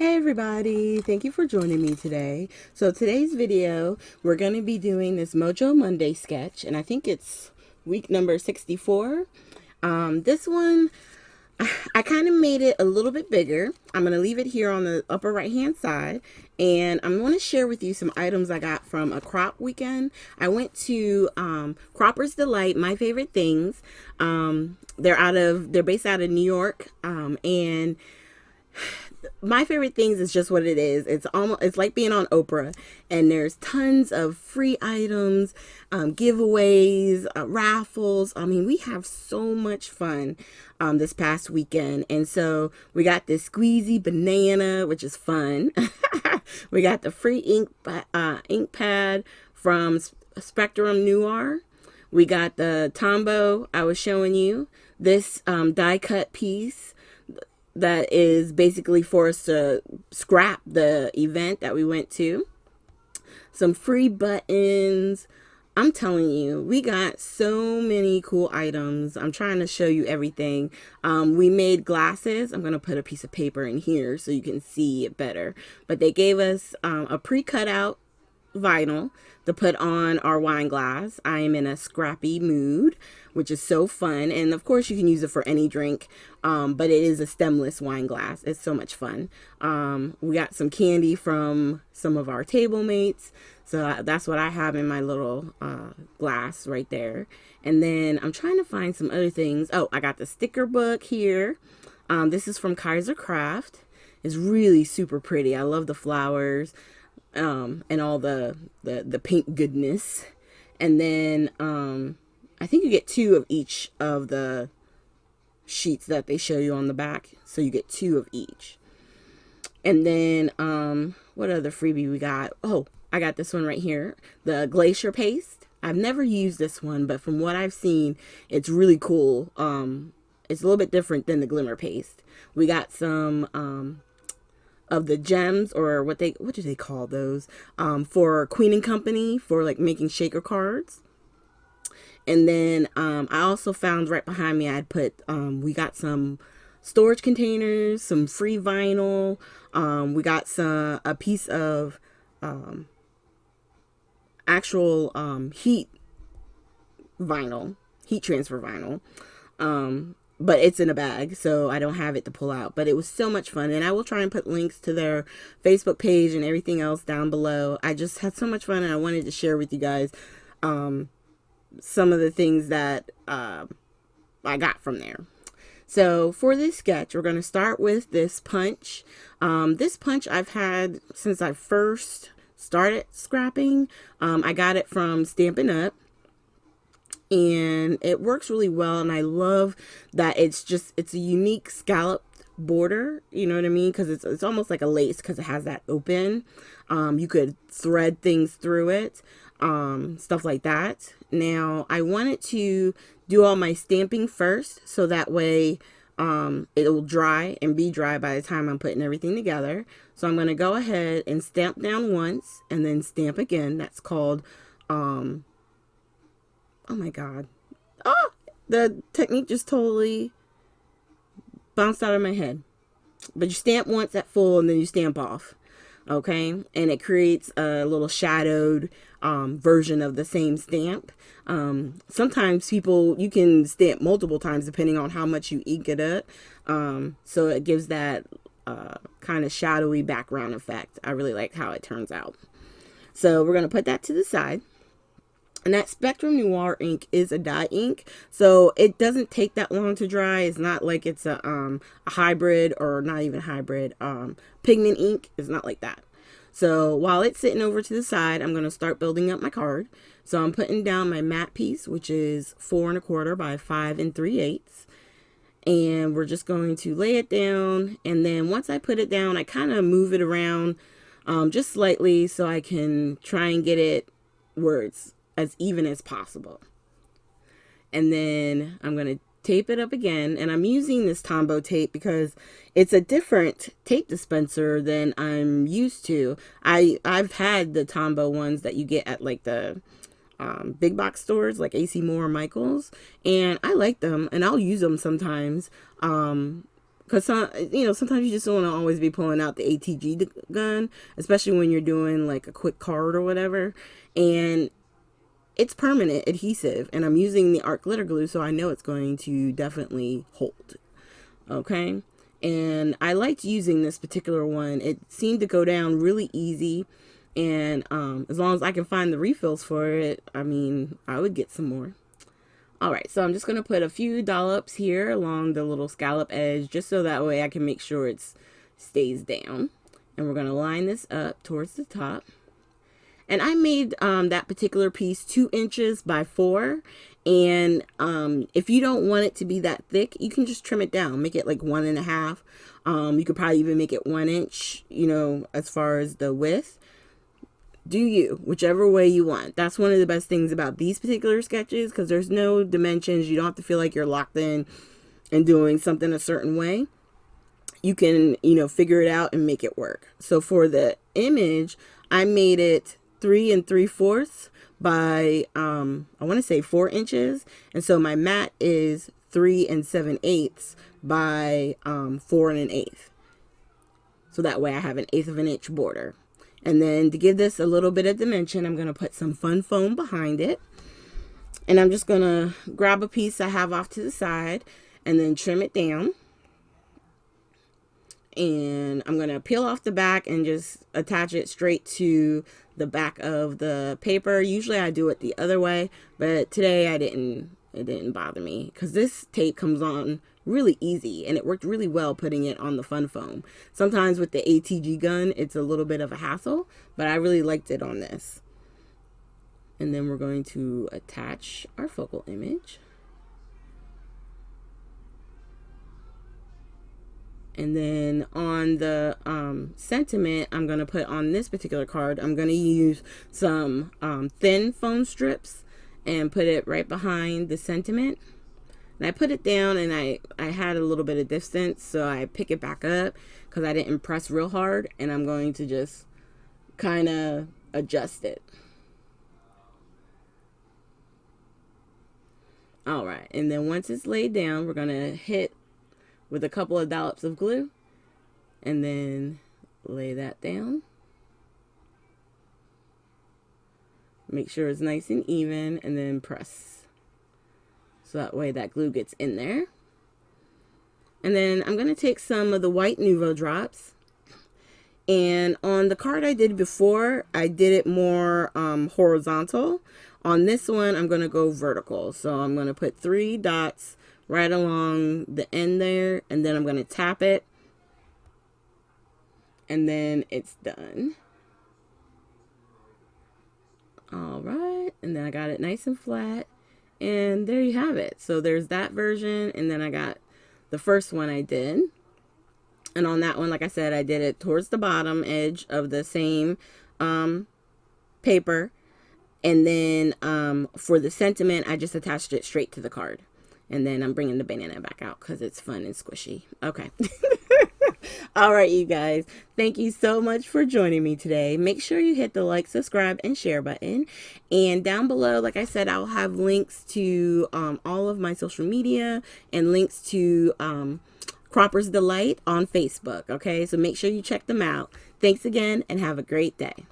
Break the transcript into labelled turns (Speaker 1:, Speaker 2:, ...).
Speaker 1: Hey everybody, thank you for joining me today. So today's video, we're going to be doing this Mojo Monday sketch, and I think it's week number 64. This one, I kind of made it a little bit bigger. I'm going to leave it here on the upper right hand side, and I'm going to share with you some items I got from a crop weekend. I went to Cropper's Delight, My Favorite Things. They're based out of New York, and My Favorite Things is just what it is. It's like being on Oprah, and there's tons of free items, giveaways, raffles. I mean, we have so much fun this past weekend. And so we got this squeezy banana, which is fun. We got the free ink pad from Spectrum Noir. We got the Tombow I was showing you. This die cut piece that is basically for us to scrap the event that we went to. Some free buttons. I'm telling you, we got so many cool items. I'm trying to show you everything. We made glasses. I'm going to put a piece of paper in here so you can see it better. But they gave us a pre-cut out vinyl to put on our wine glass. I am in a scrappy mood, which is so fun. And of course you can use it for any drink, but it is a stemless wine glass. It's so much fun. We got some candy from some of our table mates. So that's what I have in my little glass right there. And then I'm trying to find some other things. Oh, I got the sticker book here. This is from Kaiser Craft. It's really super pretty. I love the flowers and all the pink goodness. And then I think you get 2 of each of the sheets that they show you on the back, so you get 2 of each. And then what other freebie we got? Oh, I got this one right here, the glacier paste. I've never used this one, but from what I've seen, it's really cool. It's a little bit different than the glimmer paste. We got some of the gems, or what do they call those, for Queen and Company, for like making shaker cards. And then I also found right behind me, I'd put we got some storage containers, some free vinyl. We got a piece of actual heat transfer vinyl. But it's in a bag, so I don't have it to pull out. But it was so much fun, and I will try and put links to their Facebook page and everything else down below. I just had so much fun, and I wanted to share with you guys some of the things that I got from there. So for this sketch, we're going to start with this punch. This punch I've had since I first started scrapping. I got it from Stampin' Up, and it works really well, and I love that it's a unique scalloped border, you know what I mean, because it's almost like a lace because it has that open. You could thread things through it, stuff like that. Now I wanted to do all my stamping first, so that way it will dry and be dry by the time I'm putting everything together. So I'm going to go ahead and stamp down once and then stamp again. That's called oh my god. Oh, the technique just totally bounced out of my head. But you stamp once at full and then you stamp off. Okay? And it creates a little shadowed version of the same stamp. Sometimes you can stamp multiple times depending on how much you ink it up. So it gives that kind of shadowy background effect. I really like how it turns out. So we're going to put that to the side. And that Spectrum Noir ink is a dye ink, so it doesn't take that long to dry. It's not like it's a hybrid, or not even hybrid, pigment ink. It's not like that. So while it's sitting over to the side, I'm going to start building up my card. So I'm putting down my matte piece, which is 4 1/4 by 5 3/8. And we're just going to lay it down. And then once I put it down, I kind of move it around just slightly so I can try and get it where it's as even as possible. And then I'm going to tape it up again, and I'm using this Tombow tape because it's a different tape dispenser than I'm used to. I've had the Tombow ones that you get at like the big box stores like AC Moore or Michaels, and I like them, and I'll use them sometimes Because, sometimes you just don't want to always be pulling out the ATG gun, especially when you're doing like a quick card or whatever. And it's permanent adhesive, and I'm using the art glitter glue, so I know it's going to definitely hold. Okay. And I liked using this particular one. It seemed to go down really easy. And as long as I can find the refills for it, I mean, I would get some more. All right, so I'm just going to put a few dollops here along the little scallop edge, just so that way I can make sure it stays down. And we're going to line this up towards the top. And I made that particular piece 2 inches by 4. And if you don't want it to be that thick, you can just trim it down, make it like 1.5. You could probably even make it 1 inch, as far as the width. Do you, whichever way you want. That's one of the best things about these particular sketches, because there's no dimensions. You don't have to feel like you're locked in and doing something a certain way. You can, figure it out and make it work. So for the image, I made it 3 3/4 by, I want to say 4 inches. And so my mat is 3 7/8 by 4 1/8. So that way I have 1/8 of an inch border. And then to give this a little bit of dimension, I'm going to put some fun foam behind it. And I'm just going to grab a piece I have off to the side and then trim it down. And I'm going to peel off the back and just attach it straight to the back of the paper. Usually I do it the other way, but today it didn't bother me because this tape comes on really easy, and it worked really well putting it on the fun foam. Sometimes with the ATG gun, it's a little bit of a hassle, but I really liked it on this. And then we're going to attach our focal image. And then on the sentiment, I'm going to put on this particular card, I'm going to use some thin foam strips and put it right behind the sentiment. And I put it down, and I had a little bit of distance, so I pick it back up because I didn't press real hard, and I'm going to just kind of adjust it. All right, and then once it's laid down, we're going to hit with a couple of dollops of glue, and then lay that down. Make sure it's nice and even, and then press. So that way that glue gets in there. And then I'm going to take some of the white Nuvo drops. And on the card I did before, I did it more horizontal. On this one, I'm going to go vertical. So I'm going to put 3 dots right along the end there. And then I'm going to tap it. And then it's done. All right. And then I got it nice and flat. And there you have it. So there's that version, and then I got the first one I did. And on that one, like I said, I did it towards the bottom edge of the same paper. And then for the sentiment, I just attached it straight to the card. And then I'm bringing the banana back out because it's fun and squishy. Okay. All right, you guys. Thank you so much for joining me today. Make sure you hit the like, subscribe, and share button. And down below, like I said, I'll have links to all of my social media and links to Cropper's Delight on Facebook. Okay, so make sure you check them out. Thanks again, and have a great day.